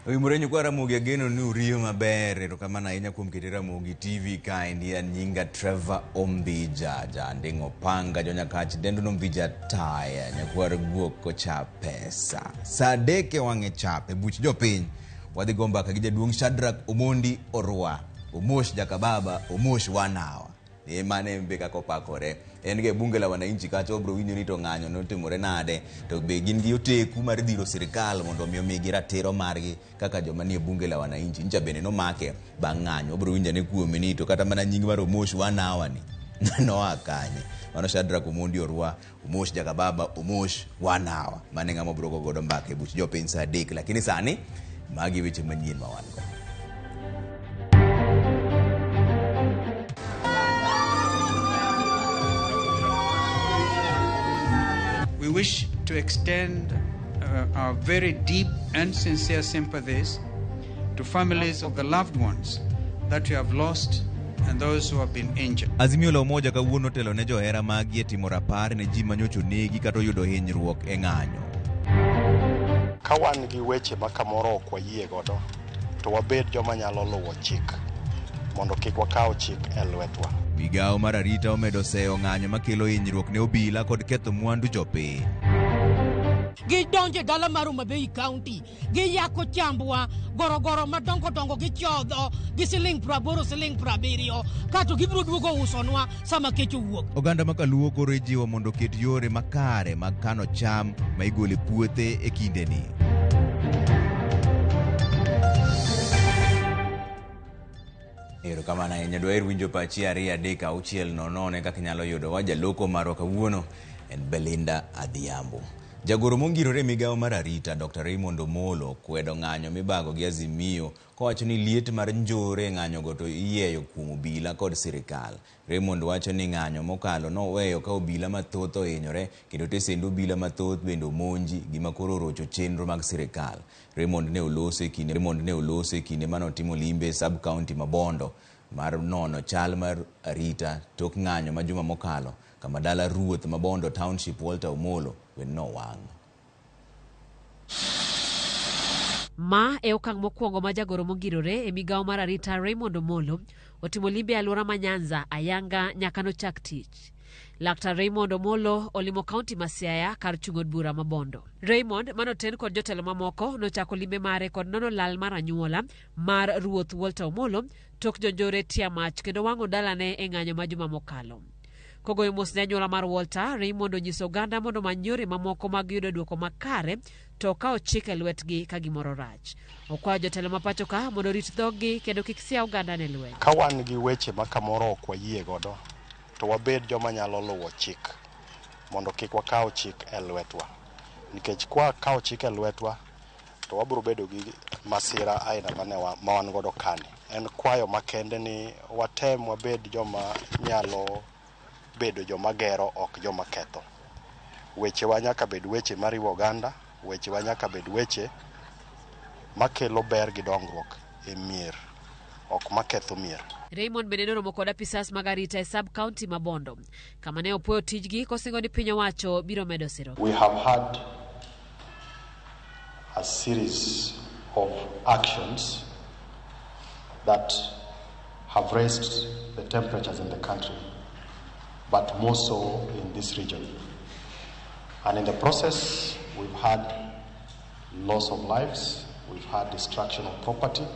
Murenyo kwa Ramogi ageno ni uriyo maber to kama na inya kuom kiti Ramogi TV ka india nyinga Trevor Ombija ndingo panga jonya kachi dendo nombija taya nyakwar guoko cha pesa sadeke wange chape buch jopiny wadhi gomba kagija duong Shadrack Omondi Orwa omosh jakababa omosh wanawa mane mbeka kopakore enige bunge la wananchi kacha obro winyo ni to ng'anyo notimore nade to be gin gi oteku mar dhiro sirikal mondo mi omigi ratiro margi kaka joma nie bunge la wananchi ncha bene no make bang' ng'anyo obro winjo ne kuome ni to kata mana nying mar omosh wanawa ni no akanye mano Shadrack Omondi Orwa omosh jakababa omosh wanawa mane ng'ama bro godo mbake buch jopiny sa adek lakini sani magi weche manyien ma wan go. We wish to extend our very deep and sincere sympathies to families of the loved ones that we have lost and those who have been injured. Azimio la umoja kawuono telo ne johera magi timo rapar ne ji manyocho negi kata yudo hinyruok e ng'anyo. Ka wan gi weche ma kamoro ok wayie godo to wabed joma nyalo luwo chik mondo kik wakaw chik e lwetwa. Migao mar arita omedo seyo ng'anyo makelo hinyruok ne obila kod ketho mwandu jopiny. Gidonje dala mar Homabay County, giyako chambwa, gorogoro madongo gichodho, gi siling 80 siling 70, kato gibiro duogo usonwa sama kech owuok. Oganda makaluo koro ijiwo mondo ket yore makare mag kano cham ma igole puothe e kindeni. Ero kama na nyadwaer winjo pachi ari adek auchiel nonone kaka nyalo yudo waja loko marwa kawuono en Belinda Adhiambo. Jagoro mongirore migao mar arita Dr. Raymond Omolo kwedo ng'anyo mibago gi Azimio kowacho ni liet mar njore ng'anyo go to iyeyo kuom obila kod sirikal. Raymond wacho ni ng'anyo mokalo no weyo ka obila mathoth ohinyore kendo tesendo obila mathoth bendo monji gima koro rocho chenro mag sirikal. Raymond ne olose kinde manotimo limbe sub county Mabondo mar nono chal mar arita tok ng'anyo ma juma mokalo kama dala ruoth Mabondo Township Walter Omolo no wang. Ma e okang' mokwongo ma jagoro mongirore e migao mar arita Raymond Omolo otimo limbe alwora ma Nyanza ayanga nyaka no chak tich. Laktar Raymond Omolo olimo kaunti ma Siaya kar chung'od bura Mabondo. Raymond manoten kod jotelo mamoko nochako limbe mare kod nono lal mar anyuola mar ruoth Walter Omolo tok jonjore tiamach kendo wang'o dalane e ng'anyo ma juma mokalo. Kogoyo mos ne anyuola mar Walter, Raymond onyiso oganda mondo many yore mamoko mag yudo duoko makare to okawo chik e lwetgi ka gimoro rach. Okwayo jotelo ma pacho ka mondo rit dhoggi kendo kik sia oganda ne lweny. Ka wan gi weche ma kamoro ok wayie godo to wabed joma nyalo luwo chik mondo kik wakaw chik e lwetwa. Nikech kwa kaw chik e lwetwa to wabiro bedo gi masira aina ma wan godo kani. En kwayo makende ni watem wabed joma nyalo bedo joma gero ok joma ketho. Weche wa nyaka bed weche mariwo oganda, weche wa nyaka bed weche makelo ber gi dongruok e mier, ok maketho mier. Raymond bende noromo kod apisas mag arita e sub county Mabondo kama ne opuoyo tijgi kosingo ni piny owacho biro medo siro. We have had a series of actions that have raised the temperatures in the country, but more so in this region. And in the process, we've had loss of lives, we've had destruction of property,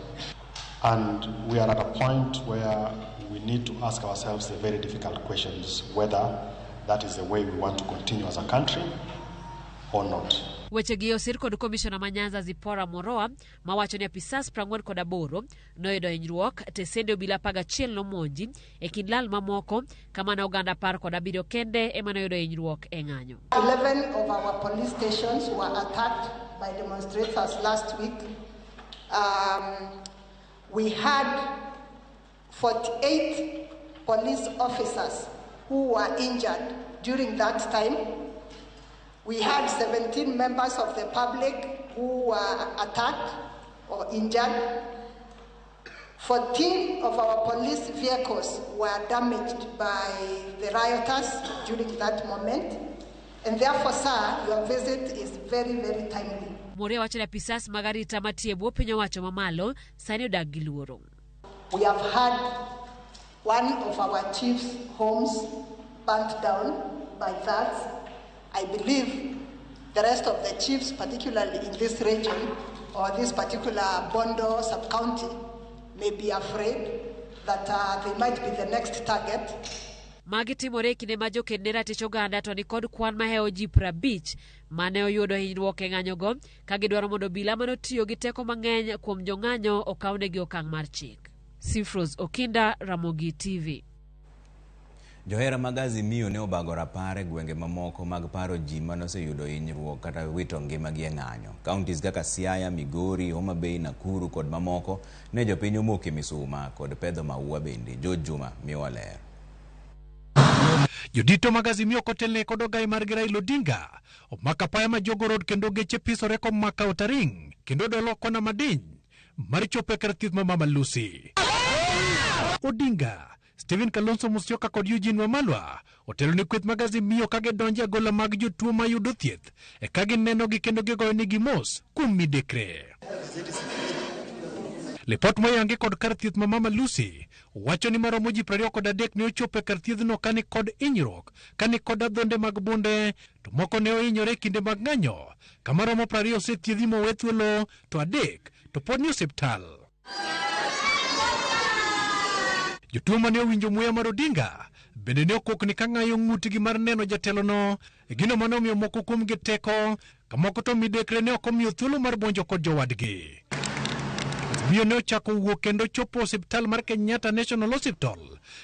and we are at a point where we need to ask ourselves the very difficult questions whether that is the way we want to continue as a country or not. Weche gi osir kod komishona ma Nyanza Zipora Moroa mawacho ni apisas 48 noyudo hinyruok tesende obila 11 nomonji e kind lal mamoko kama na oganda 17 kende ema noyudo hinyruok e ng'anyo. 11 of our police stations were attacked by demonstrators last week. We had 48 police officers who were injured during that time. We had 17 members of the public who were attacked or injured. 14 of our police vehicles were damaged by the rioters during that moment. And therefore, sir, your visit is very, very timely. More wacho ni apisas mag arita matie bwo piny owacho mamalo sani odak gi luoro. We have had one of our chiefs' homes burnt down by thugs. I believe the rest of the chiefs, particularly in this region or this particular Bondo sub-county, may be afraid that they might be the next target. Magi timore kinde ma joked ne ratich oganda to ni kod kwan mahewo ji 50 mane oyudo hinyruok e ng'anyogo ka gidwaro mondo obila manotiyo gi teko mang'eny kuom jong'anyo okawnegi okang' mar chik. Sifros Okinda, Ramogi TV. Johera mag Azimio ne obago rapar e gwenge mamoko mag paro ji manoseyudo hinyruok kata wito ngimagi e ng'anyo. Counties kaka Siaya, Migori, Homa Bay, Nakuru kod mamoko ne jopiny omoke misuma kod pedho maua bende. George Juma miwa ler. Jodito mag Azimio kotelne kod ogai mar Raila Odinga omaka paya ma Jogo Road kendo geche pisore kom maka Otaring kendo dolo kona madiny mar chope kar thieth ma Mama Lucy. Odinga, Stephen Kalonzo Musyoka kod Eugene Wamalwa otelo ni kweth mag Azimio kage donje agola mag jotuo mayudo thieth e kage nenogi kendo gigoyonegi mos kuom midekre. Lipot moyangi kod kar thieth ma Mama Lucy wacho ni maromo ji 23 ne ochope kar thiethno kani kod hinyruok, kani kod adhonde mag bunde, to moko ne ohinyore kinde mag ng'anyo, ka maromo 20 osethiedhi mowe thuolo, to 3 to pod ni osiptal. Jotuo mane owinjo muya mar Odinga bende ne okok ni ka ng'ayo ng'utgi mar neno jatelono e gino mane omiyo moko kuomgi teko, ka moko to midekre ne ok omiyo thuolo mar bonjo kod jowadgi. Azimio ne ochako wuok kendo chopo osiptal mar Kenyatta National Hospital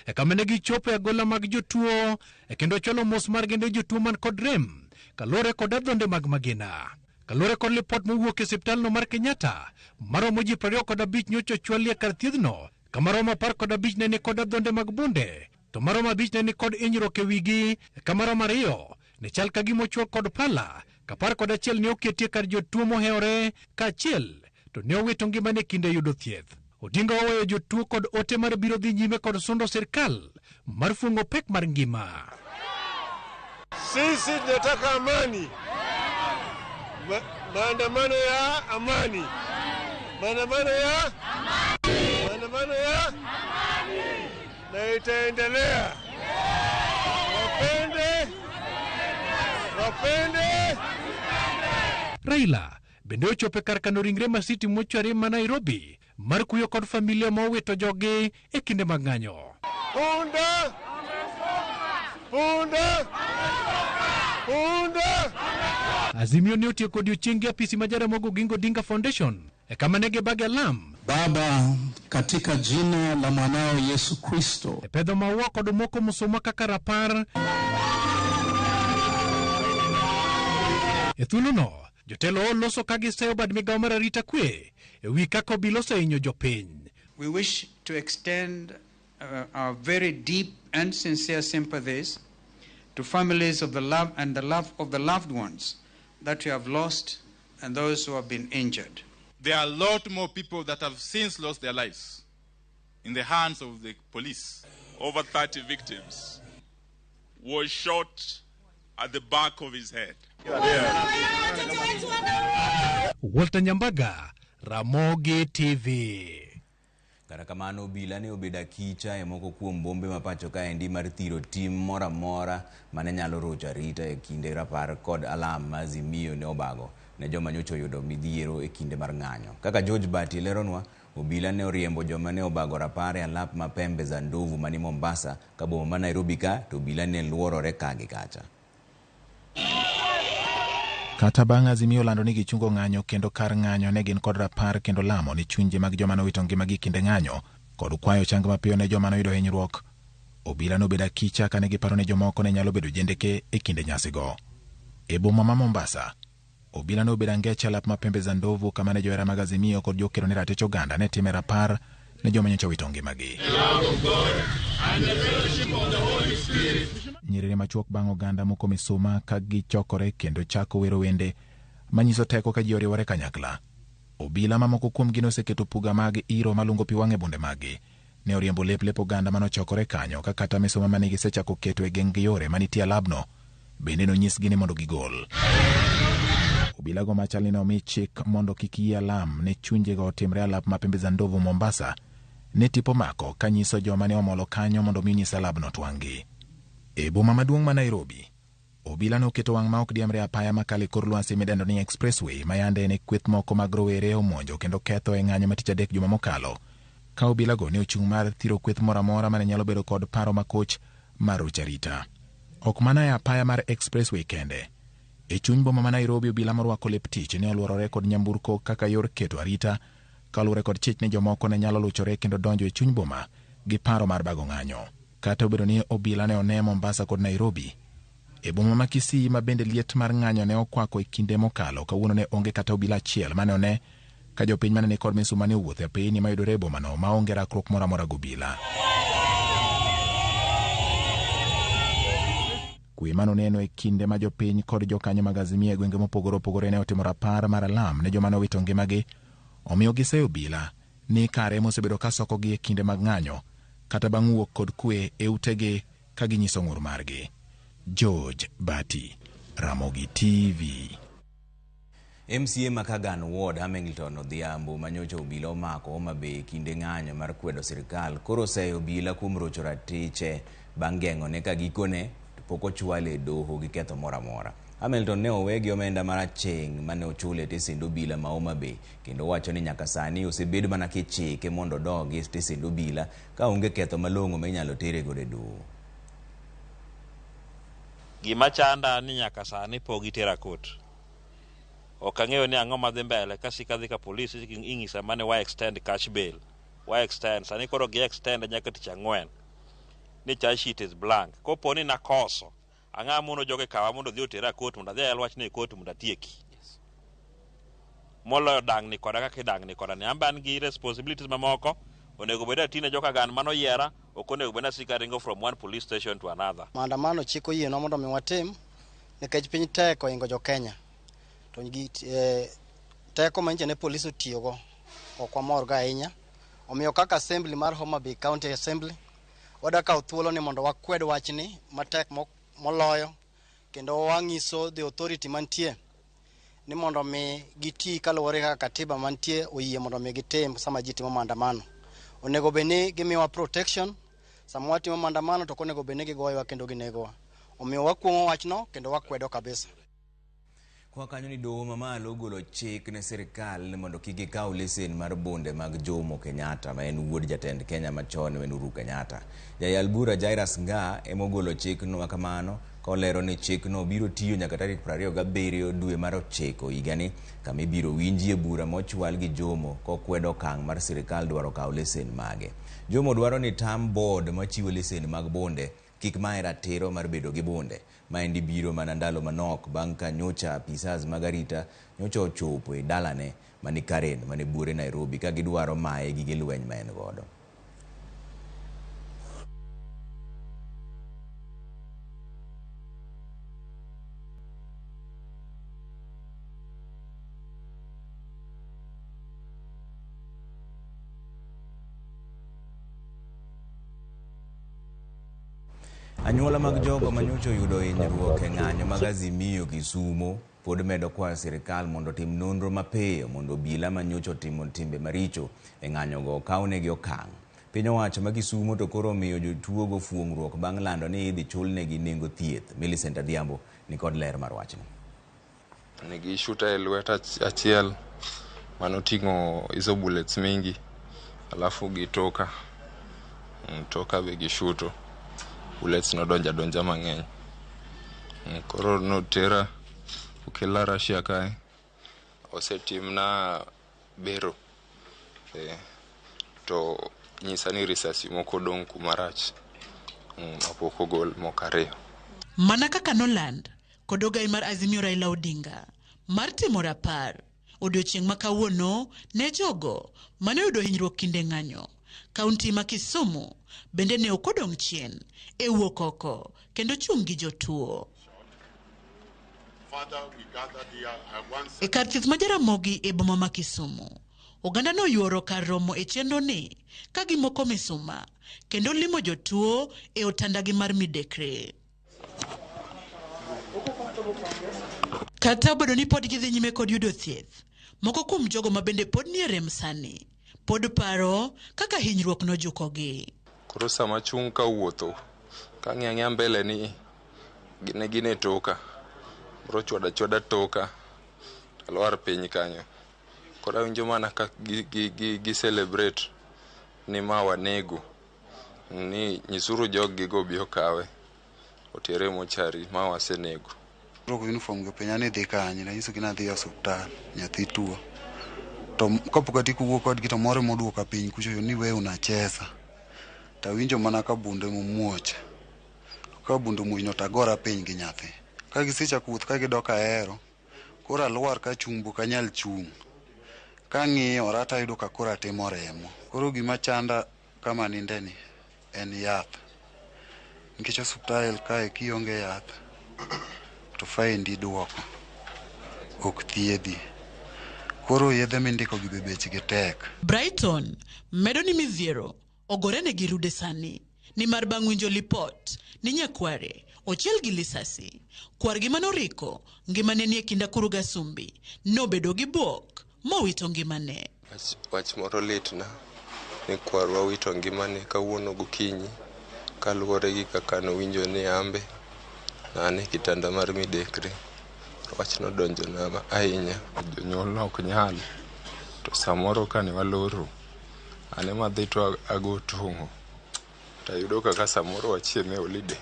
e kama ne gichopo e agola mag jotuo e kendo cholo mos mar gende jotuo man kod rem kalore kod adhonde mag magina. Kalore kod lipot mowuok e osiptalno mar Kenyatta, maromo ji 25 nyocha chwalie kar thiethno, ka maromo 15 ne ni kod adhonde mag bunde, to maromo 5 ne ni kod hinyruok e wigi, ka maromo 2 ne chal ka gima ochuo kod pala, ka 11 ne oketie kar jotuo mohewore, ka achiel to ne owito ngimane kinde yudo thieth. Odinga oweyo jotuo kod ote mar biro dhi nyime kod sundo sirkal mar fungo pek mar ngima. Sisi tunataka amani. Maandamano ya amani. Maandamano ya amani. Maandamano ya amani. Na itaendelea. Wapende. Raila bende ochope kar kano ringre Masiti Mortuary ma Nairobi mar kuyo kod familia ma owito jogi e kinde mag ng'anyo. Punda. Azimio ne otieko odiochieng' apisi ma Jaramogi Oginga Odinga Foundation e kama ne gibage alam. Baba, katika jina la mwanao Yesu Kristo. E pedho maua kod moko musoma kaka rapar. E thuolono, jotelo loso ka giseyo bad migawo mar arita kwe e wi kaka obila osehinyo jopiny. We wish to extend our very deep and sincere sympathies to families of the loved ones that we have lost and those who have been injured. There are a lot more people that have since lost their lives in the hands of the police. Over 30 victims was shot at the back of his head. Walter Nyambaga, Ramogi TV. Kata kamano obila ne obeda kicha e moko kuom bombe mapacho ka endi mar thiro tim mora mora mane nyalo rocho arita e kinde rapar kod alam ma Azimio ne obago ne joma nyocha yudo midhiero e kinde mar ng'anyo. Kaka George Bati leronwa, obila ne oriembo joma ne obago rapar e alap ma pembe za ndovu mani Mombasa ka boma ma Nairobi ka, to obila ne luorore kagi kacha. Kata bang' Azimio lando ni gichungo ng'anyo kendo kar ng'anyo ne gin kod rapar kendo lamo ni chunje mag joma nowito ngimagi kinde ng'anyo kod kwayo chang mapiyo ne joma noyudo hinyruok, obila nobeda kicha kane giparo ni jomoko ne nyalo bedo jendeke e kinde nyasigo. E boma ma Mombasa, obila nobeda ngeche alap ma pembe za ndovu kama ne johera mag Azimio kod jokero ni ratich oganda ne time rapar ne joma nyocha wito ngimagi. Nyiriri machuok bang' oganda moko misuma ka gichokore kendo chako wero wende manyiso teko ka ji oriwore kanyakla. Obila mamoko kuom gino oseketo puga mag iro malungo pi wang'e bunde magi. Ne oriembo lep oganda manochokore kanyo ka kata misuma mane gisechako keto e geng' yore manitie alabno bende nonyisgi ni mondo gigol. Obilago machal ne omi chik mondo kik yie alam ne chunjego otimre alap ma Pembe za Ndovu Mombasa ne tipo mako ka nyiso joma ne omolo kanyo mondo mi nyis alabno twang'gi. E boma maduong' ma Nairobi, obila noketo wang' ma ok diemre apaya makalo kor lwasi midendo ni expressway ma yande ne kweth moko mag rowere omonjo kendo ketho e ng'anyo matich adek juma mokalo, ka obilago ne ochung' mar thiro kweth moro amora mane nyalo bedo kod paro makoch mar rocho arita. Ok mana e apaya mar expressway kende, e chuny boma ma Nairobi obila morwako lep tich ne oluorore kod nyamburko kaka yor keto arita, kaluwore kod chich ni jomoko ne nyalo luchore kendo donjo e chuny boma gi paro mar bago ng'anyo. Kata obedo ni obila ne one Mombasa kod Nairobi, e boma ma Kisii ma bende liet mar ng'anyo ne okwako e kinde mokalo, kawuono ne onge kata obila achiel mane one ka jopiny mane ni kod misuma ne owuotho e piny mayudore e bomano ma onge rakruok moro amora gobila. Kwe manoneno e kinde ma jopiny kod jokanyo mag Azimio e gwenge mopogore opogore ne otimo rapar mar alam ne joma nowito ngimagi, omiyo giseyo obila ni kare mosebedo ka sokogi e kinde mag ng'anyo kata bang' wuok kod kwe e utegi ka ginyiso ng'ur margi. George Bati, Ramogi TV. MCA Makagan Ward Hamilton Odhiambo manyocha obila omako Homa Bay kinde ng'anyo mar kwedo sirikal koro oseyo obila kuom rocho ratiche bang' geng'one ka gikone pok ochwale e doho gi ketho moro amora. Hamilton ne owegi omenda mar aching' mane ochule stesend obila ma Homa Bay kendo wacho ni nyaka sani osebedo mana kichike mondo dogi stesend obila ka onge ketho malong'o ma inyalo tere godo e doho. Gima chanda ni nyaka sani pogi tera kot. Ok ang'eyo ni ang'o madhi mbele ka sika dhi ka polisi ing'isa mane wa extend cash bail. Wa extend sani koro gi extend nyaka tich ang'wen. Ni charge sheet is blank. Kopo ni nakoso ang'a mono joge kawa mondo dhi otera kot mondo dhi alwach ne kot mondo atieki. Moloyo dang ni koda kaka dang ni koda ni amban gi responsibilities mamoko onego beda tine joka gan mano yera okonego beda sika ringo from one police station to another. Maandamano chiko yie no mondo mi watim nikech piny teko ingo jo Kenya to gi teko manche ne polisi otiyogo ok wamor ga ahinya. Omiyo kaka assembly mar Homa Bay County Assembly wadaka thuolo ni mondo wakwed wachni matek moloyo kendo wang'iso the authority mantie ni mondo mi giti kaluwore kaka katiba mantie oyie mondo mi gitim sama ji timo maandamano. Onego beni gimiwa protection sama watimo maandamano to konego beni gigoyowa kendo ginegowa. Omiyo wakuomo wachno kendo wakwedo kabisa. Kwa kanyo ni doho mamalo ogolo chik ne sirikal mondo kik gikaw lesen mar bonde mag Jomo Kenyatta ma en wuod jatend Kenya machon en Uhuru Kenyatta. Jayal bura Jairus Nga emogolo chik no kamano ka olero ni chik no biro tiyo nyaka tarik 27 dwe mar 9 higani kama ibiro winjie bura mochwal gi Jomo kokwedo okang' mar sirikal dwaro kaw lesen mage. Jomo dwaro ni tam board machiwo lesen mag bonde kik mae ratiro mar bedo gi bonde ma endi biro mana ndalo manok bang' ka nyocha apisas mag arita nyocha ochopo e dalane mani Karen mani buore Nairobi ka gidwaro mae gige lweny ma en godo. Anyuola mag jogo manyocha oyudo hinyruok e ng'anyo mag Azimio Kisumo pod medo kwayo sirikal mondo tim nonro mapiyo mondo obila manyocha otimo timbe maricho e ng'anyogo okawnegi okang'. Piny owacho ma Kisumo to koro omiyo jotuo go fuong'ruok bang' lando ni idhi chulnegi nengo thieth. Millicent Adhiambo ni kod ler mar wachno. Negi shuta e lwet achiel manoting'o hizo bullets mingi alafu gitoka be gishuto bullets no donja mang'eny. Koro notera ukela Russia kae osetimna bero to nyisa ni risasi moko dong' kumarach apok ogol mokariyo. Mana kaka noland kod ogai mar Azimio Raila Odinga mar timo rapar odiochieng' ma kawuono ne jogo mane oyudo hinyruok kinde ng'anyo. Kaunti ma Kisumu bende ne okodong' chien e wuok oko kendo chung' gi jotuo. E kar thieth ma Jaramogi e boma ma Kisumu, oganda no yuoro kar romo e chenro ni ka gimoko misuma kendo limo jotuo e otandagi mar midekre. Kata obedo ni pod gidhi nyime kod yudo thieth, moko kuom jogo ma bende pod nie rem sani pod paro kaka hinyruok nojukogi. Koro sama chung' ka wuotho ka ng'ia mbele ni gine toka bro chwada toka alwar piny kanyo. Koro awinjo mana ka gi celebrate ni ma wanego ni nyisuru jog go bio kawe otere mochari ma wasenego. Roko uniform go penya ne dhi kanye na nyiso gina dhi hospital nyathi tuo to kapok ati kuwuok kodgi to moro moduoka piny kucho ni we unacheza ta winjo mana ka bunde muoch ka bunde muoch tagora piny gi nyathi ka gisicha kuth ka gidoka ero koro alwar ka chumbu kanyal chung ka ng'iyo rata yudo ka kora timo remo. Koro gima chanda kama nindeni en yath nikech hospital kae kionge yath to faindi duoko ok thiedhi. Koro yedhe mindiko gi bechgi tek. Brighton medo ni midhiero ogorene gi rude sani ni mar bang' winjo lipot ni nyakware ochiel gi lisasi. Kwargi manoriko ngimane nie kinda kuru gasumbi nobedo gi buok mowito ngimane. Wach moro litna ni kwarwa wito ngimane kawuono gokinyi kaluwore gi kaka nowinjo ni ambe nane kitanda mar midekre. Wach nodonjo na ahinya, jonyuol ok nyal to samoro kane waloro ane madhi to ago tong'o tayudo kaka samoro wachieme holiday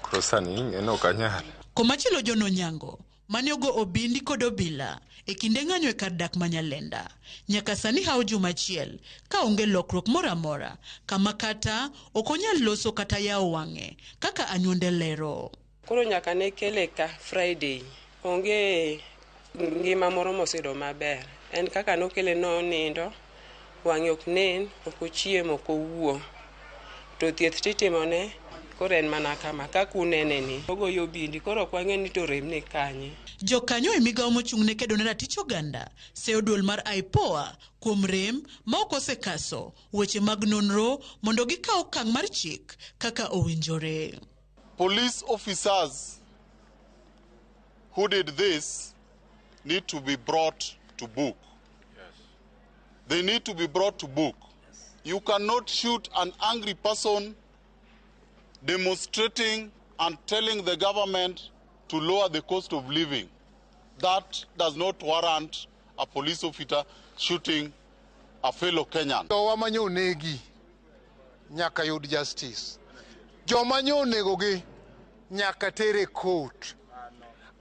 koro sani ng'eno ok anyal. Komachielo jono nyango mane ogo obindi kod obila e kinde ng'anyo e kar dak Manyalenda nyaka sani hawo juma achiel ka onge lokruok moro amora kama kata ok onyal loso kata yawo wang'e kaka anyuonde lero. Koro nyaka ne kele ka Friday onge ngima moro mosedo maber. En kaka nokele no nindo wang'e ok nen ok ochiemo ok owuo to thieth titimone koro en mana kama kaka unene ni ogoyo bindi koro ok wang'e ni to rem ne kanye. Jokanyo e migawo mochung' ne kedo ne ratich oganda seyo duol mar IPOA kuom rem ma ok osekaso weche mag nonro mondo gikaw okang' mar chik kaka owinjore. Police officers who did this need to be brought to book. Yes. They need to be brought to book. Yes. You cannot shoot an angry person demonstrating and telling the government to lower the cost of living. That does not warrant a police officer shooting a fellow Kenyan. Wamanyo negi nyaka yud justice. Joma nyonego gi nyaka tere court.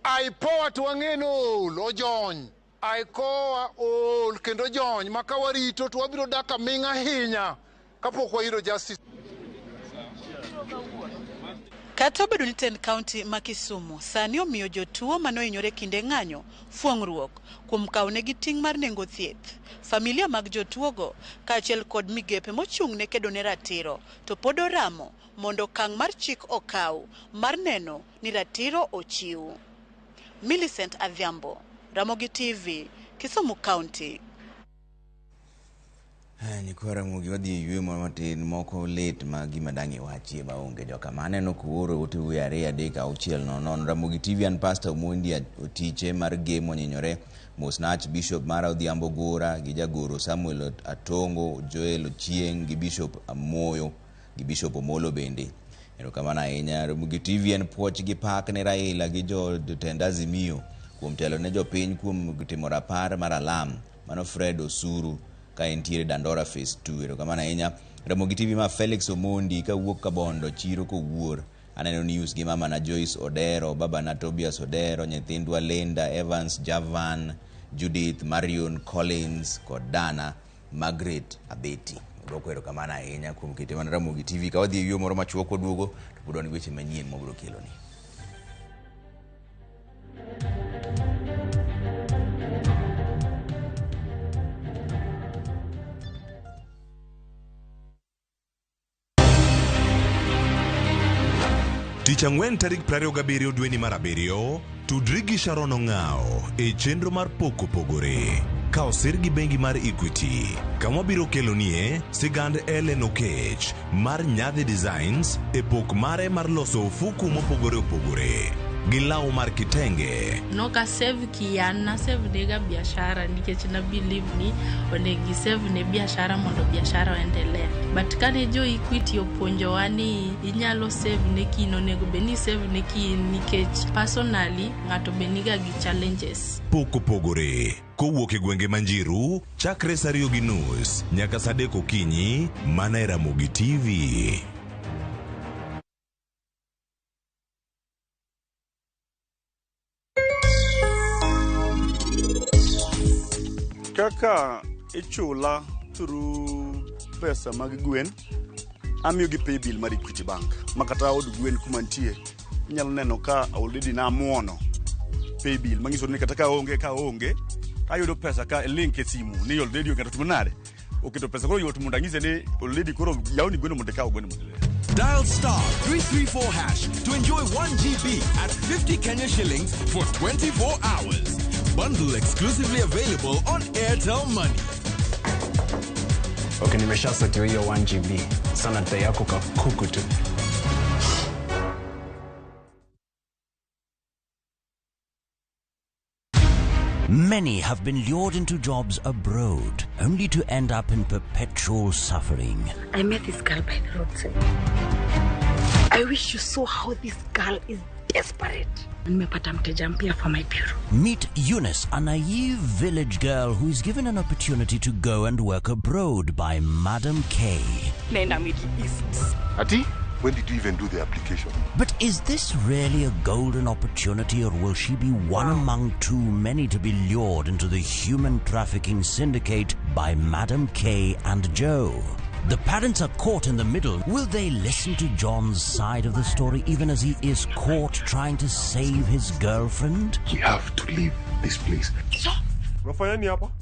IPOA twang'eno ojony. IPOA ol kendo jony maka warito to wabiro dak aming'a ahinya kapok wayudo justice. Kata obedo ni ten county ma Kisumu sani omiyo jotuo manohinyore kinde ng'anyo fuong'ruok kuom kawnegi ting' mar nengo thieth. Familia mag jotuogo kaachiel kod migepe mochung' ne kedo ne ratiro to pod oramo mondo okang' mar chik okaw mar neno ni ratiro ochiw. Millicent Adhiambo, Ramogi TV, Kisumu County. Nyakwa Ramogi wadhi ywe matin moko lit ma gima dangi wachie ba onge joka maneno kuoro otu yare adeka auchiel nonon. Ramogi TV and Pastor Mundi otiche mar game onyinyore Mosnach Bishop Mara Odhiambo Gora gi jagoro Samuel Atongo Joel Ochieng gi Bishop Amoyo gi Bishop Omolo bende. Erokamano ahinya. Ramogi TV en puoch gi pak ne Raila gi jo tenda Azimio kuom telo ne jopiny kuom timo rapar mar alam mano Fred Osuru ka entiere Dandora Phase 2. Erokamano ahinya. Ramogi TV ma Felix Omondi ka wuok ka Bondo chiro ko wuor. Aneno news gi mama na Joyce Odero, baba na Tobias Odero, nyithindwa Linda, Evans, Javan, Judith, Marion, Collins, kod Dana, Margaret, Abeti. Roko erokamano ahinya kuom kete man Ramogi TV. Ka wadhi yo moro machuok oduogo to pod wan weche manyien mobiro keloni. Tich Ang'wen tarik 27 dweni mar 7 tudri gi Sharon Ong'ao e chenro mar poko pogore ka osir gi bengi mar Equity kama biro kelonie sigand Ellen Okech mar Nyadhi Designs e pok mare mar loso ofuku mopogore opogore. gi law mar kitenge. Noka save kian na save nega biashara nikech na believe ni onegi save ne biashara mondo biashara endelee. But kane jo Equity opuonjo wani inyalo save ne kino nego beni save ne kin nikech personally ngato beniga gi challenges. Pok opogore kowuok e gwenge Manjiru chakre saa 2:30 nyaka saa 3 okinyi mana e Ramogi TV. Kaka ichula through pesa mag gwen, amiyo gi pay bill mar Equity Bank. Makata od gwen kuma ntie, inyalo neno ka already na muono pay bill. Mangiso ni kata ka onge, ayudo pesa ka link e simu. Ni already ngata tumunade. Oketo pesa koro yot munda ngise ni already koro yauni gweno munde ka gweno munde. Dial *334# to enjoy 1 GB at 50 Kenya shillings for 24 hours. Bundle exclusively available on Airtel Money. Okay, nimeshasetiwa hiyo 1 GB. Sana data yako ka kuku tu. Many have been lured into jobs abroad, only to end up in perpetual suffering. I met this girl by the roadside. I wish you saw how this girl is desperate. Nimepata mteja mpya for my bureau. Meet Eunice, a naive village girl who is given an opportunity to go and work abroad by Madam K. Nenda Middle East. Ati? When did you even do the application? But is this really a golden opportunity, or will she be one among too many to be lured into the human trafficking syndicate by Madam K and Joe? The parents are caught in the middle. Will they listen to John's side of the story even as he is caught trying to save his girlfriend? We have to leave this place.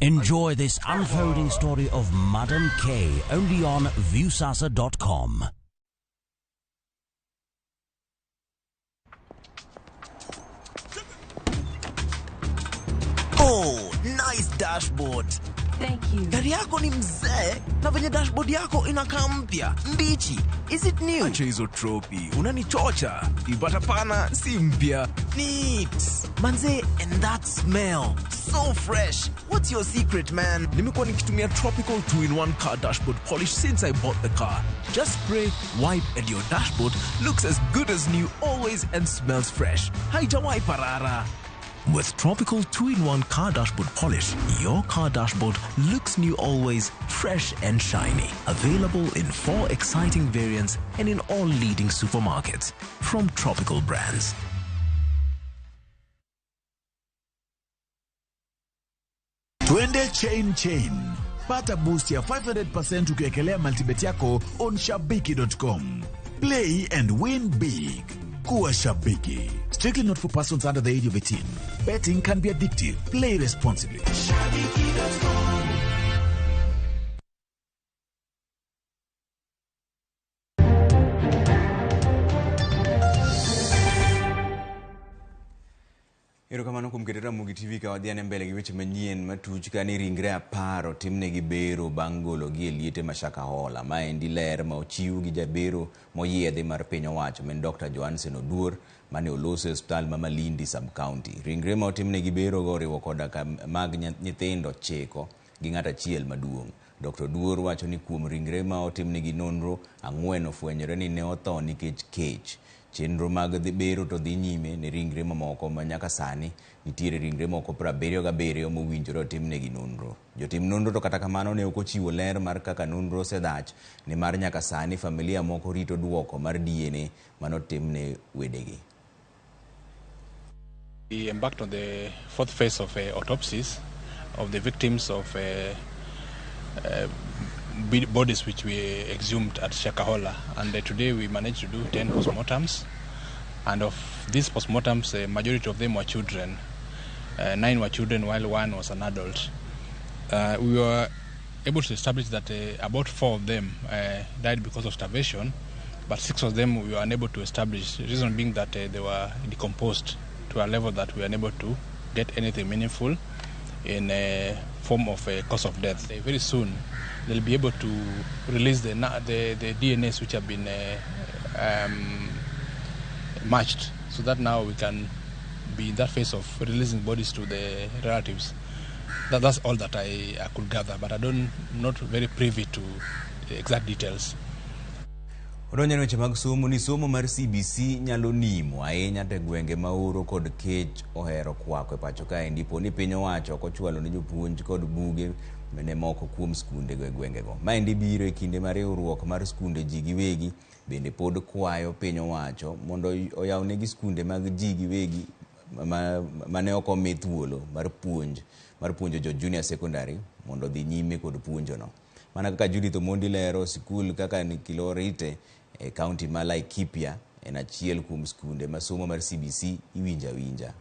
Enjoy this unfolding story of Madam K only on viewsasa.com. Oh, nice dashboard. Thank you. Gari yako ni mzee na venye dashboard yako inakaa mpya, mbichi. Is it new? Acha hizo tropi, unanichocha. Ipata pana si mpya. Neat. Manze, and that smell. So fresh. What's your secret, man? Nimekuwa nikitumia Tropical 2-in-1 car dashboard polish since I bought the car. Just spray, wipe, and your dashboard looks as good as new always and smells fresh. Haijawai parara. With Tropical 2-in-1 car dashboard polish, your car dashboard looks new always, fresh and shiny. Available in 4 exciting variants and in all leading supermarkets from Tropical brands. Twende chain. Pata boost ya 500% ukiekelea multibet yako on shabiki.com. Play and win big. Kuwa Shabiki. Strictly not for persons under the age of 18. Betting can be addictive. Play responsibly. Shabiki.com. Erokamano kuom keto Ramogi TV ka wadhi ane mbele gi weche manyien matuch ka ni ringre 10 timne gi bero bang' gologi e liete ma Shakahola. Ma endi ler ma ochiw gi jabero moyiedhi mar piny owacho men Dr. Johansen Oduor mane oloso e hospital ma Malindi sub-county. Ringre ma otimne gi bero go oriwo koda mag nyithindo 9 gi ng'at achiel maduong'. Dr. Oduor wacho ni kuom ringre ma otimne gi nonro 4 ofwenyore ni ne otho nikech kech. Chenro mag dhi bero to dhi nyime ne ringre mamoko ma nyaka sani nitiere ringre moko 77 mowinjore otimne gi nonro. Jotim nonro to kata kamano ne ok ochiwo ler mar kaka nonro osedhach ni mar nyaka sani familia moko rito duoko mar DNA manotimne wedegi. We embarked on the 4th phase of autopsies of the victims of bodies which we exhumed at Shakahola, and today we managed to do 10 postmortems, and of these postmortems, a majority of them were children. 9 were children while 1 was an adult. We were able to establish that about 4 of them died because of starvation, but 6 of them we were unable to establish, the reason being that they were decomposed to a level that we were unable to get anything meaningful in a form of a cause of death. Very soon they'll be able to release the DNAs which have been matched so that now we can be in that phase of releasing bodies to the relatives. That's all that I could gather, but not very privy to the exact details. Odonjne weche mag somo ni somo mar CBC nyalo nimo ahinya te gwenge maoro kod kech ohero kwako e pacho kae ndipo ni piny owacho kochwalo ne jopuonj kod buge mene moko kuom skunde go e gwenge go. Maendi biro e kinde mar riwruok mar skunde ji giwegi bende pod kwayo piny owacho mondo oyaw negi skunde mag ji giwegi mane ok omi thuolo mar puonjo jo junior secondary mondo dhi nyime kod puonjono. Mana kaka Judith Omondi lero, sikul kaka ni Kilorite e kaunti ma Laikipia en achiel kuom skunde ma somo mar CBC iwinja.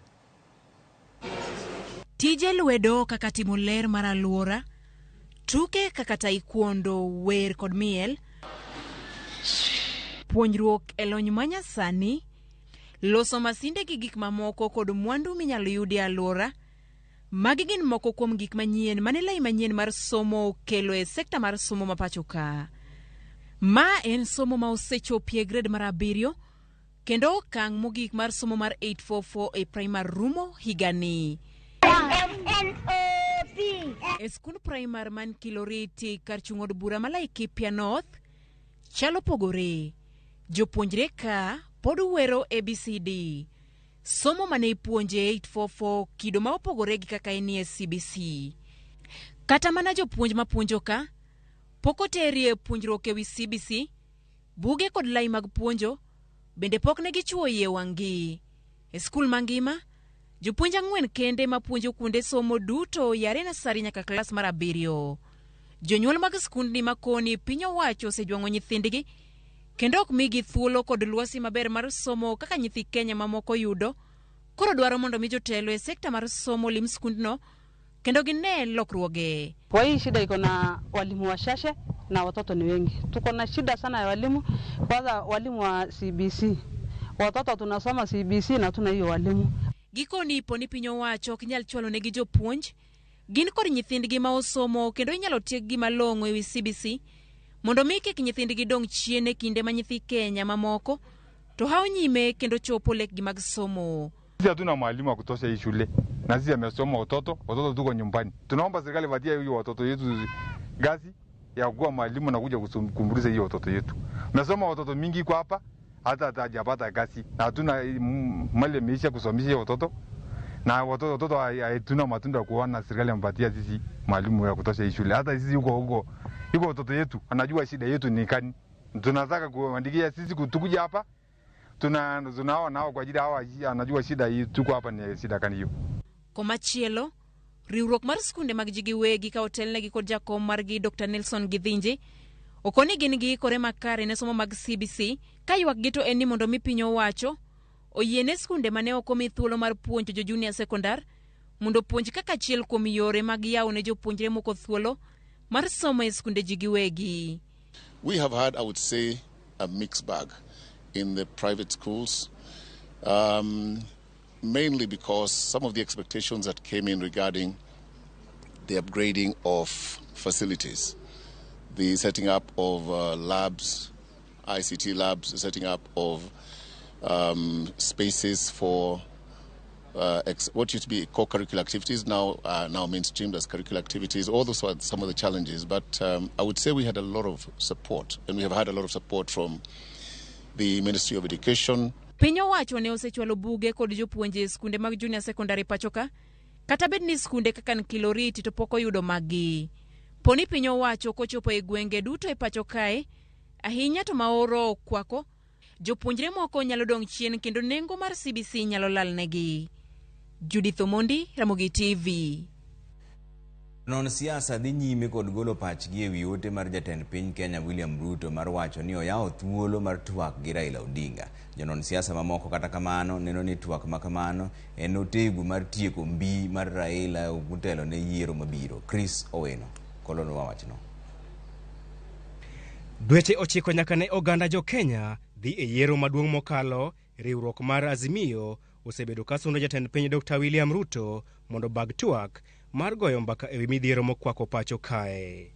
Tije lwedo kaka timo ler mar alwora, tuke kaka taekwondo, wer kod miel, puonjruok e lony manyasani, loso masinde gi gik mamoko kod mwandu minyalo yudi e alwora. Magi gin moko kuom gik manyien mane lai manyien mar somo kelo e sekta mar somo mapacho ka. Ma en somo ma osechopie grade mar 7 kendo okang' mogik mar somo mar 844 e primary rumo higani. E skul primary man Kiloriti kar chung' od bura ma Laikipia North chalo pogore. Jopuonjre ka pod wero ABCD. Somo mane ipuonje 844 kido ma opogore gi kaka enie CBC. Kata mana jopuonj mapuonjo ka pok oterie puonjruok ewi CBC, buge kod lai mag puonjo bende pok ne gichuo yie wang'gi. E skul mangima, jopuonj 4 kende mapuonjo kuonde somo duto yare nasari nyaka klas mar 7. Jonyuol mag skundni makoni piny owacho osejwang'o nyithindgi kendo ok migi thuolo kod lwasi maber mar somo kaka nyithi Kenya mamoko yudo. Koro dwaro mondo mi jotelo e sekta mar somo lim skundno kendo gine lokruoge. Kwa hii shida iko na walimu wachache na watoto ni wengi. Tuko na shida sana ya walimu, kwanza walimu wa CBC. Watoto tunasoma CBC na tuna hiyo walimu. Gikoni poni piny owacho ok nyal chwalo negi jopuonj, gin kod nyithindgi ma osomo kendo inyalo tieggi malong'o ewi CBC mondo mi kik nyithindgi dong' chien e kinde ma nyithi Kenya mamoko to hao nyime kendo chopo lekgi mag somo. Sisi hatuna mwalimu wa kutosha hii shule na sisi amesoma watoto tuko nyumbani. Tunaomba serikali watie hiyo watoto yetu gazi ya kuwa mwalimu na kuja kukumbuliza hiyo watoto yetu. Mesoma watoto mingi kwa hapa hata hajapata gazi na hatuna mali meisha kusomesha watoto na watoto hatuna matunda kuona serikali ampatia sisi mwalimu ya kutosha hii shule. Hata sisi yuko watoto yetu anajua shida yetu ni kani. Tunataka kuandikia sisi kutukuja hapa tunao nao kwa ajili hawa anajua shida hii tuko hapa ni shida kani hiyo. Komachielo, riwruok mar skunde mag ji giwegi ka otelnegi kod jakom margi Dr. Nelson Githinji okoni gin gi kore makare ne somo mag CBC ka ywak gito en ni mondo mi piny owacho oyiene skunde mane ok omi thuolo mar puonjo jo junior secondary mondo puonj kaka achiel kuom yore mag yawo ne jopuonjre moko thuolo mar somo e skunde ji giwegi. We have had, I would say, a mixed bag in the private schools, mainly because some of the expectations that came in regarding the upgrading of facilities, the setting up of labs, ICT labs, the setting up of spaces for what used to be co-curricular activities now mainstreamed as curricular activities. All those were some of the challenges, but I would say we had a lot of support, and we have had a lot of support from the Ministry of Education. Piny owacho ne osechwalo buge kod jopuonje skunde mag junior secondary pachoka, kata bed ni skunde kaka Kiloriti to pok oyudo magi. Poni piny owacho kochopo e gwenge duto e pachokae, ahinya to maoro kwako, jopuonjre moko nyalo dong' chien kendo nengo mar CBC nyalo lal negi. Judith Omondi, Ramogi TV. Non siasa dhi nyime kod golo pachgi ewi ote mar jatend piny Kenya William Ruto mar wacho ni oyawo thuolo mar twak gi Raila Odinga. Jonon siasa mamoko kata kamano neno ni twak makamano en otegu mar tieko mbi mar Raila motelo ne yiero mabiro. Chris Oweno kolono wachno. Dweche 9 nyaka ne oganda jo Kenya dhi e yiero maduong' mokalo, riwruok mar Azimio osebedo ka sundo jatend piny Dr. William Ruto mondo bag twak mar goyo mbaka ewi midhiero mokwako pacho kae.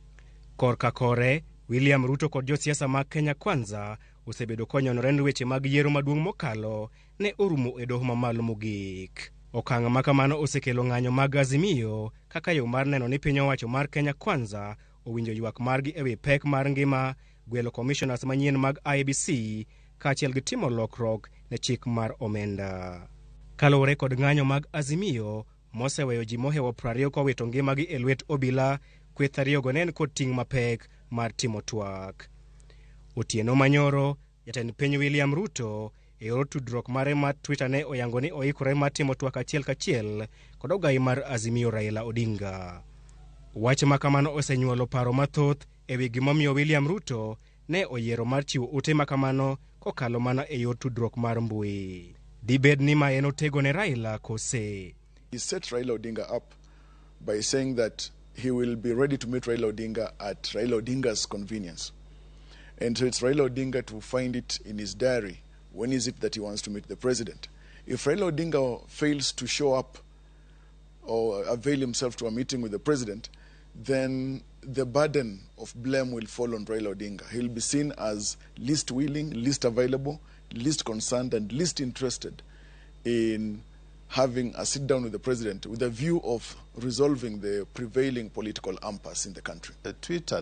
Korka kore, William Ruto kod josiasa mag Kenya Kwanza osebedo konyonore weche mag yiero maduong' mokalo ne orumo e doho mamalo mogik. Okang' ma kamano osekelo ng'anyo mag Azimio kaka yo mar neno ni piny owacho mar Kenya Kwanza owinjo ywak margi ewi pek mar ngima, gwelo commissioners manyien mag IEBC kaachiel gi timo lokruok ne chik mar omenda. Kaluwore kod ng'anyo mag Azimio moseweyo ji mohewo 20 kowito ngimagi e lwet obila, kweth ariyogo ne en kod ting' mapek mar timo twak. Otieno manyoro, jatend piny William Ruto e yor tudruok mare mar Twitter ne oyango ni oikore mar timo twak achiel kachiel kod ogai mar Azimio Raila Odinga. Wach ma kamano osenyuolo paro mathoth ewi gimomiyo William Ruto ne oyiero mar chiwo ote ma kamano kokalo mana e yor tudruok mar mbui. Dibed ni ma en otego ne Raila kose. He set Raila Odinga up by saying that he will be ready to meet Raila Odinga at Raila Odinga's convenience. And so it's Raila Odinga to find it in his diary. When is it that he wants to meet the president? If Raila Odinga fails to show up or avail himself to a meeting with the president, then the burden of blame will fall on Raila Odinga. He'll be seen as least willing, least available, least concerned, and least interested in having a sit down with the president with a view of resolving the prevailing political impasse in the country. Twitter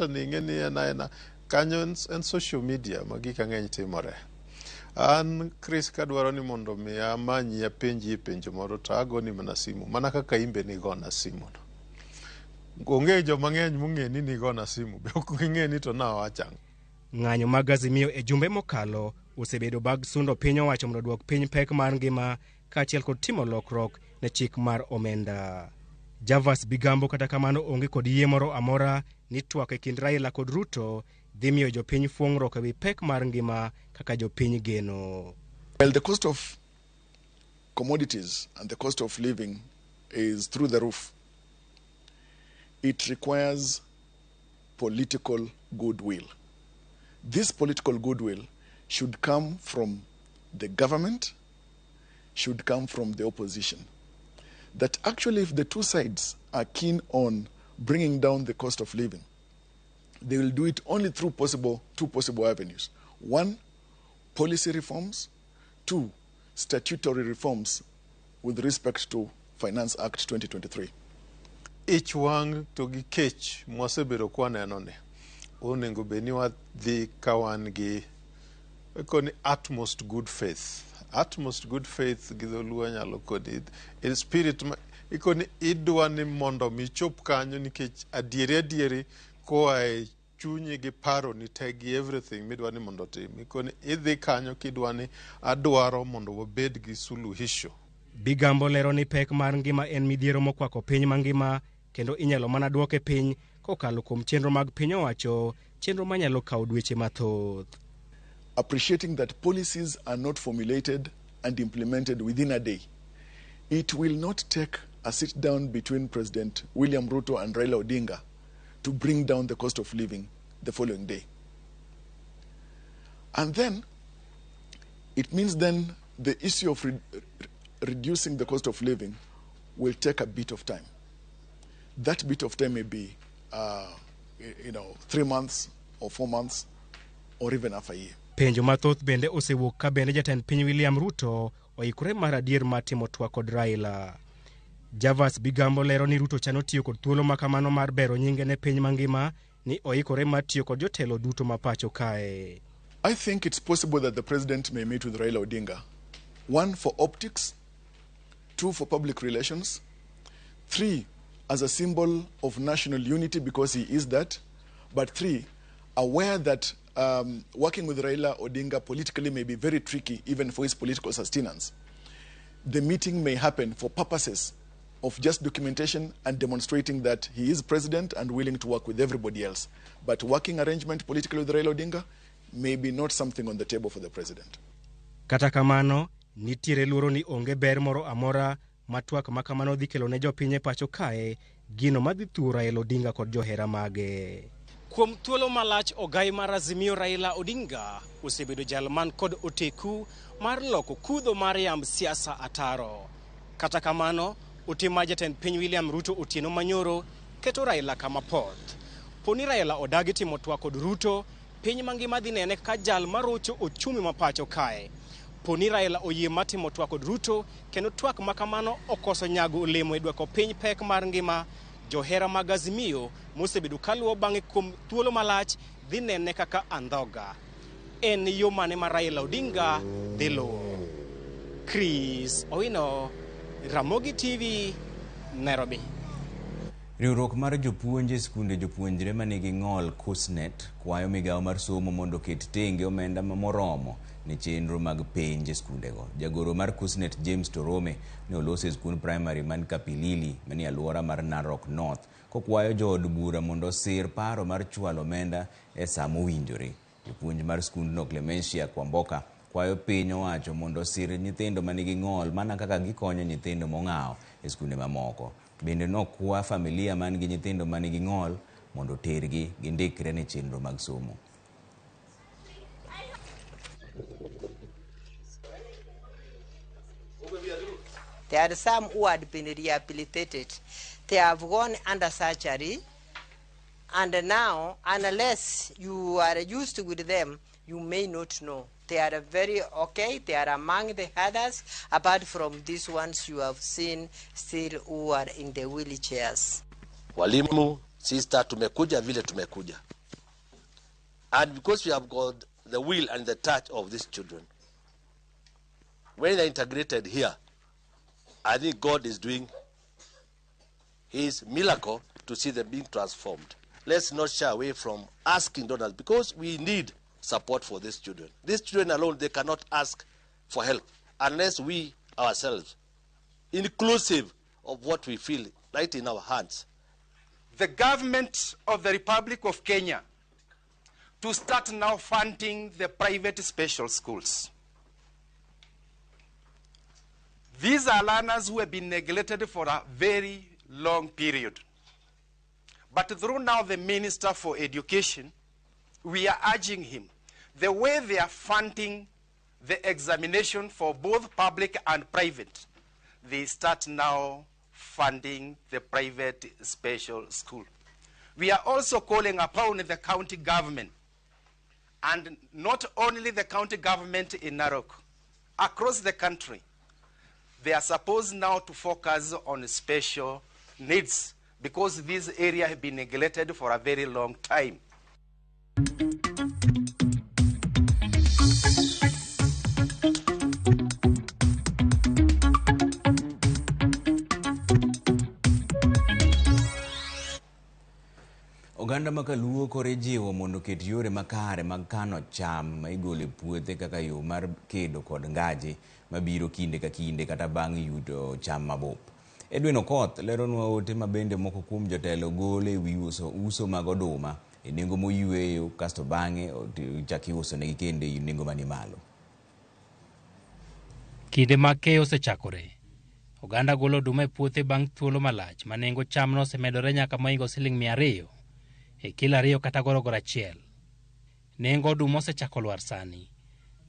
ni ngeni ena kanyo en social media magika ng'eny timore. An Chris kadwaro ni mondo mi amanyi ya penji penjo moro to agoni mana simu mana kaka imbe ni gona simu no. Onge jo mang'eny mung'e ni gona simu be ok ng'e ni to na wachang. Ng'anyo mag Azimio e jumbe mokalo osebedo bag sundo piny owacho mondo duok piny pek mar ngima kaachiel kod timo lokruok ne chik mar omenda. Javas Bigambo kata kamano onge kod yie moro amora ni twak e kind Raila kod Ruto dhi miyo jopiny fuong'ruok ewi pek mar ngima kaka jopiny geno. Well, the cost of commodities and the cost of living is through the roof. It requires political goodwill. This political goodwill should come from the government, should come from the opposition. That actually if the two sides are keen on bringing down the cost of living, they will do it only through two possible avenues. One, policy reforms. Two, statutory reforms with respect to Finance Act 2023. Ich wang to gi kech mwasebedo kwa neno ne. Onengo beni wa dhi kawan gi koni utmost good faith. Utmost good faith gidholuwa nyalo koni in spirit ikoni idwa ni mondo michop kanyo nikech adieri koa chunyi gi paro ni tegi everything midwa ni mondo tim. Ikoni idhi kanyo kidwa ni adwaro mondo wabed gi suluhisho. Bigambo lero ni pek mar ngima en midhiero mokwako piny mangima kendo inyalo mana duoke piny kokalo kuom chenro mag piny owacho, chenro manyalo kawo dweche mathoth. Appreciating that policies are not formulated and implemented within a day. It will not take a sit down between President William Ruto and Raila Odinga to bring down the cost of living the following day. And then, it means then the issue of reducing the cost of living will take a bit of time. That bit of time may be, 3 months or 4 months or even half a year. Penjo mathoth bende osewuok ka bende jatend piny William Ruto oikore mar adier mar timo twak kod Raila. Javas Bigambo lero ni Ruto chano tiyo kod thuolo makamano mar bero nyinge ne piny mangima ni oikore mar tiyo kod jotelo duto mapacho kae. I think it's possible that the president may meet with Raila Odinga. 1, for optics. 2, for public relations. 3, as a symbol of national unity because he is that. But 3, aware that working with Raila Odinga politically may be very tricky even for his political sustenance. The meeting may happen for purposes of just documentation and demonstrating that he is president and willing to work with everybody else. But working arrangement politically with Raila Odinga may be not something on the table for the president. Kata kamano, nitiere luoro ni onge ber moro amora matwak makamano dhi kelo ne jopinye pacho kae gino madhi thuo Raila Odinga kod johera mage. Kuom thuolo malach ogai mar Azimio Raila Odinga osebedo jalman kod oteku mar loko kudho mar yamb siasa ataro. Kata kamano, otima jatend piny William Ruto otieno manyoro keto Raila kama poth. Poni Raila odagi timo twak kod Ruto, piny mangima dhi nene ka jal marocho ochumi mapacho kae. kapo ni Raila oyie matimo twak kod Ruto, kendo twak makamano okoso nyago olemo e dwoko piny pek mar ngima, johera mag Azimio mosebedo kaluwo bang'e kuom thuolo malach dhi nene kaka andhoga. En yo mane ma Raila Odinga dhi luwo? Chris Owino, Ramogi TV, Nairobi. Riwruok mar jopuonje skunde jopuonjre manigi ng'ol KUSNET kwayo migawo mar somo mondo ket tenge omenda moromo ne chenro mag penj skundego. Jagoro mar KUSNET James Torome ne olose skund primary man Kapilili manie alwora mar Narok North kokwayo jood bura mondo sir paro mar chwalo omenda e saa mowinjore. Jopuonj mar skundno Clemencia Kwamboka kwayo piny owacho mondo sir nyithindo manigi ng'ol mana kaka gikonyo nyithindo mong'aw e skunde mamoko. Bende nokwa familia man gi nyithindo manigi ng'ol mondo tergi gindikre ne chenro mag somo. There are some who had been rehabilitated. They have gone under surgery, and now, unless you are used with them, you may not know. They are very okay. They are among the others, apart from these ones you have seen still who are in the wheelchairs. Walimu, sister, tumekuja vile tumekuja. And because we have got the will and the touch of these children, when they're integrated here, I think God is doing his miracle to see them being transformed. Let's not shy away from asking donors, because we need support for these children. These children alone, they cannot ask for help unless we ourselves, inclusive of what we feel right in our hands. The government of the Republic of Kenya to start now funding the private special schools. These are learners who have been neglected for a very long period. But through now the Minister for Education, we are urging him, the way they are funding the examination for both public and private, they start now funding the private special school. We are also calling upon the county government, and not only the county government in Narok, across the country, they are supposed now to focus on special needs, because this area has been neglected for a very long time. Oganda makaluo kore jiwo mondo ket yore makare mag kano cham ma igolo e puothe kaka yo mar kedo kod ngaji mabiro kinde ka kinde kata bang' yudo cham mabup. Edwin Okoth leronwa ote mabende moko kuom jotelo gole e wi uso mag oduma e nengo moyweyo kasto bang'e chaki uso negi kende e nengo mani malo. Kinde mag keyo osechakore. Oganda golo oduma e puothe bang' thuolo malach ma nengo chamno osemedore nyaka moingo Sh200 e kilo 2 kata gorogoro 1. Nengo oduma osechako lwar sani,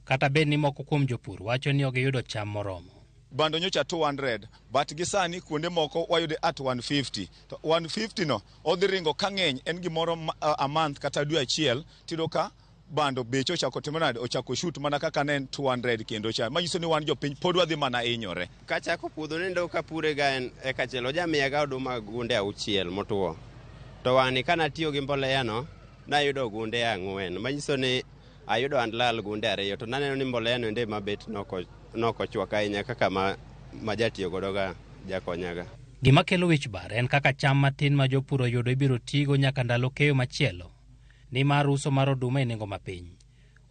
kata bed ni moko kuom jopur wacho ni ok giyudo cham moromo. Bando nyocha 200, but gisani kuonde moko wayude at 150. To 150 no odhi ringo ka ng'eny en gimoro a month kata dwe achiel, tiyudo ka bando becho ochako timonade ochako shoot mana kaka nen 200 kendo cha. Manyiso ni wan jopiny pod wadhi mana inyore. Kachako puodho nendo ka pure ga en e kachelo jamiya ga oduma gunde 6 motuo. To wani kana tiyo gi mbolea no nayudo gunde 4. Manyiso ni ayudo andlal gunde 2, to naneno ni mbolea no ende mabet noko chwaka ahinya kaka ma jatiyo godo ga jakonyaga. Gima kelo wich bar en kaka cham matin ma jopur oyudo ibiro tigo nyaka ndalo keyo machielo, ni mar uso mar oduma e nengo mapiny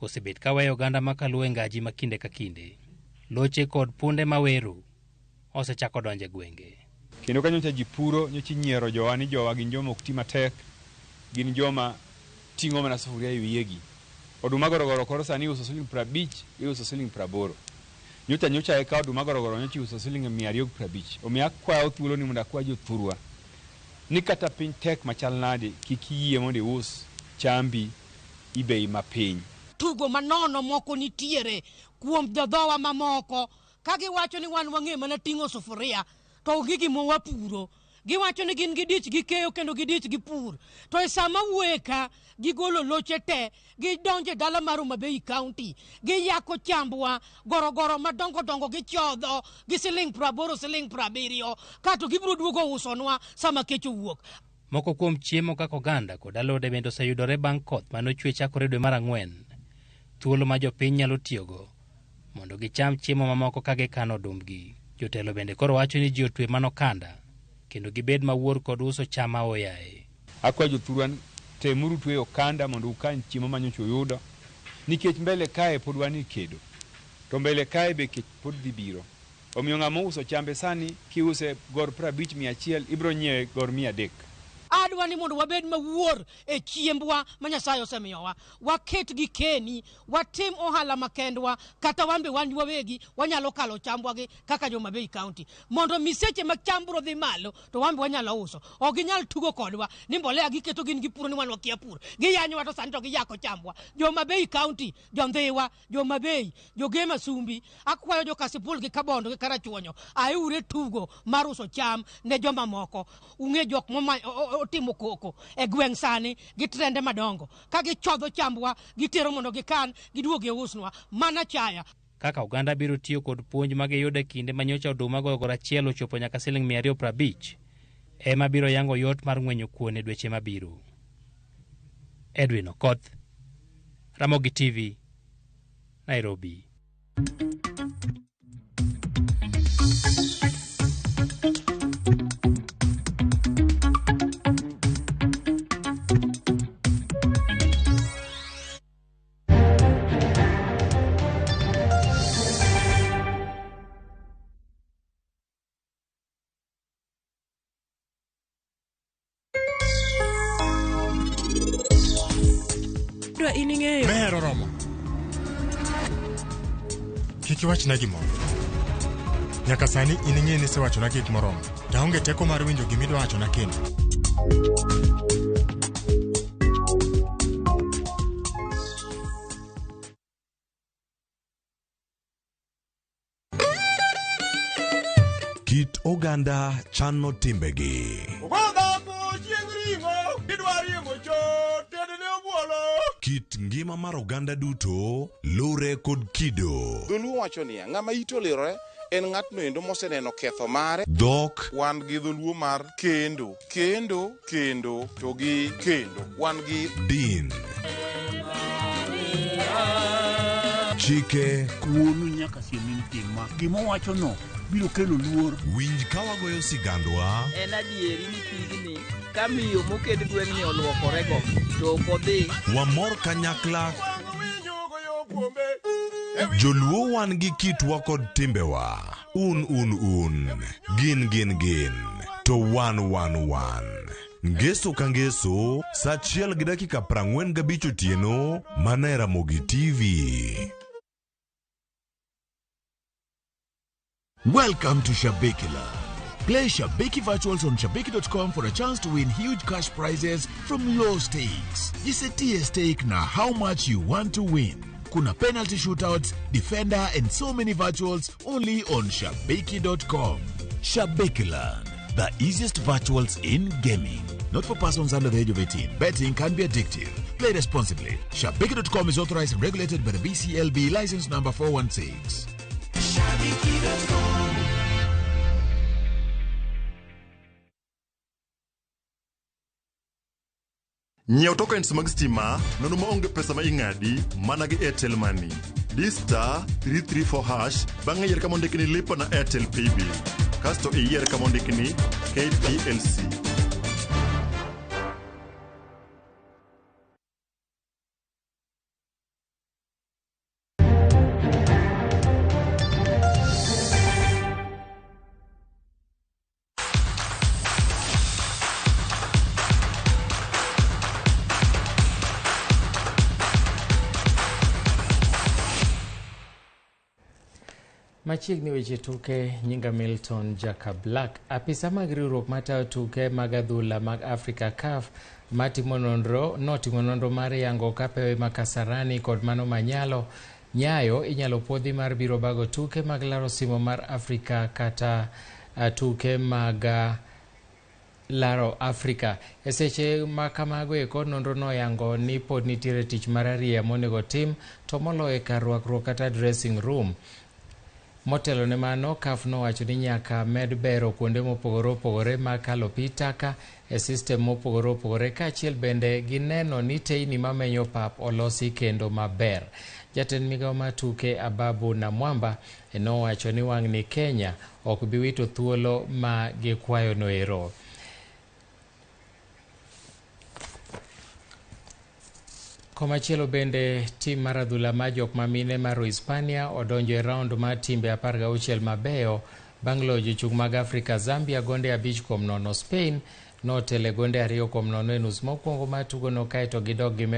osebet ka weyo oganda makaluo e ngaji ma kinde ka kinde. Loche kod punde maweru osechako donje gwenge. Kendo ka nyocha ji puro, nyocha nyiero jowa ni jowa gin joma ok ti matek, gin joma ting'o mana sufuria e wiyegi. Oduma gorogoro koro sani uso Sh50, iuso Sh80. Nyocha eka oduma gorogoro nyocha uso Sh250. Omiyo akwayo thuolo ni mondo akwa jothurwa ni kata piny tek machal nade kik iyie mondo ius chambi i bei mapiny. Tugo manono moko nitiere kuom jodhowa mamoko ka giwacho ni wan wang'e mana ting'o sufuria to gigi mo wapuro. giwacho ni gin gidich gikeyo kendo gidich gipur. To e sama wueka gigolo loche te gidonje dala mar Homa Bay County giyako chambwa gorogoro madongo dongo gichodho gi siling 80 siling 70 kato gibiro duogo usonwa sama kech owuok. Moko kuom chiemo kaka oganda kod alode bende oseyudore bang' koth manochwe chakore dwe mar Ang'wen. Thuolo ma jopiny nyalo tiyogo mondo gicham chiemo mamoko ka gikano odumbgi. Jotelo bende koro wacho ni ji otwe manokanda kendo gibed mawuor kod uso cham ma oyaye. Akwa jothurwan temuru tweyo kanda mondo ukan chiemo manyocha uyudo, nikech mbele kae pod wan ikedo, to mbele kae be kech pod dhi biro. Omiyo ng'ama uso chambe sani kiuse gor 50-100 ibro nyiewe gor 300. Adwa ni mondo wabed mawuor e chiembwa ma Nyasaye osemiyowa. Waket gi keni, watim ohala makendwa, kata wambe wan wawegi wanyalo kalo chambwa gi kaka Homa Bay County. Mondo miseche ma chambro dhi malo to wambe wanyalo uso. Ok ginyal tugo kodwa ni mbolea giketo gin gipuro ni wan wakia pur. Giyanyo to sani to giyako chambwa. Homa Bay County, Jondhiwa, Homa Bay, Jogema Sumbi, akwayo jo Kasipul gi Kabondo gi Karachuonyo. Aure tugo mar uso cham ne joma moko. Ung'e jok moma otimo koko e gweng' sani gi trende madongo ka gichodho chambwa gitero mondo gikan giduoge usnwa mana chaya. Kaka oganda biro tiyo kod puonj ma giyudo e kinde manyocha oduma gorogoro achiel ochopo nyaka siling 250 ema biro yango yot mar ng'wenyo kuon e dweche mabiro. Edwin Okoth, Ramogi TV, Nairobi. Mehero romo. Kiki wachna gimoro. Nyaka sani ining'e ni sewachona gik moromo. Taonge teko mar winjo gimidwa wachona kendo. Kit oganda chano timbegi. Kit ngima mar oganda duto lure kod kido. Dholuo wacho niya, ng'ama ito lirore en ng'atno endo moseneno ketho mare. Dhok wan gi dholuo mar kendo to gi kendo wan gi din. Chike kuonu nyaka siemin tingma gimo wacho no biro kelo luor. Winj ka wagoyo sigandwa. En adieri ni pigni ka miyo moked gweng'ni olwokorego to ok odhi. Wamor kanyakla. Joluo wan gi kitwa kod timbewa. Un. Gin. To wan. Ngeso ka ngeso, sa 1:45 otieno, mana e Ramogi TV. Welcome to Shabikila. Play Shabiki Virtuals on Shabiki.com for a chance to win huge cash prizes from low stakes. Jisetie stake na how much you want to win. Kuna penalty shootouts, defender and so many virtuals only on Shabiki.com. Shabikila, the easiest virtuals in gaming. Not for persons under the age of 18. Betting can be addictive. Play responsibly. Shabiki.com is authorized and regulated by the BCLB license number 416. Shabiki.com. Nyiew tokens mag stima nono maonge pesa ma ing'adi mana gi Airtel Money. Star 334 hash bang'e yier kama ondikni lipa na Airtel Paybill. Kasto iyier kama ondikni KPLC. Machiegni weche tuke. Nyinga Milton Jaka Black, apisa mag riwruok matayo tuke mag adhula mag Africa CAF notimo nonro mar yango kapewe ma Kasarani kod mano manyalo Nyayo inyalo puodhi mar biro bago tuke mag laro simo mar Afrika kata tuke mag laro Afrika. E seche ma kamago eko nonro noyango ni pod nitiere tich mararia monego tim to moloyo kar rwakruok kata dressing room. Motelo ne mano, CAF nowacho ni nyaka med bero kuonde mopogore opogore makalo pi taka e sistem mopogore opogore, kaachiel bende gineno ni teyni mamenyo pap olosi kendo maber. Jatend migawo mar tuke Ababu Namwamba nowacho ni wang'ni Kenya ok bi wito thuolo ma gikwayo no ero. Komachielo bende tim mar adhula mar jok mamine mar Hispania odonjo e round mar timbe 16 mabeyo bang' loyo jochung' mag Afrika Zambia gonde 5-0. Spain notele gonde 2-0 e nus mokwongo mar tugono kaeto gidok gi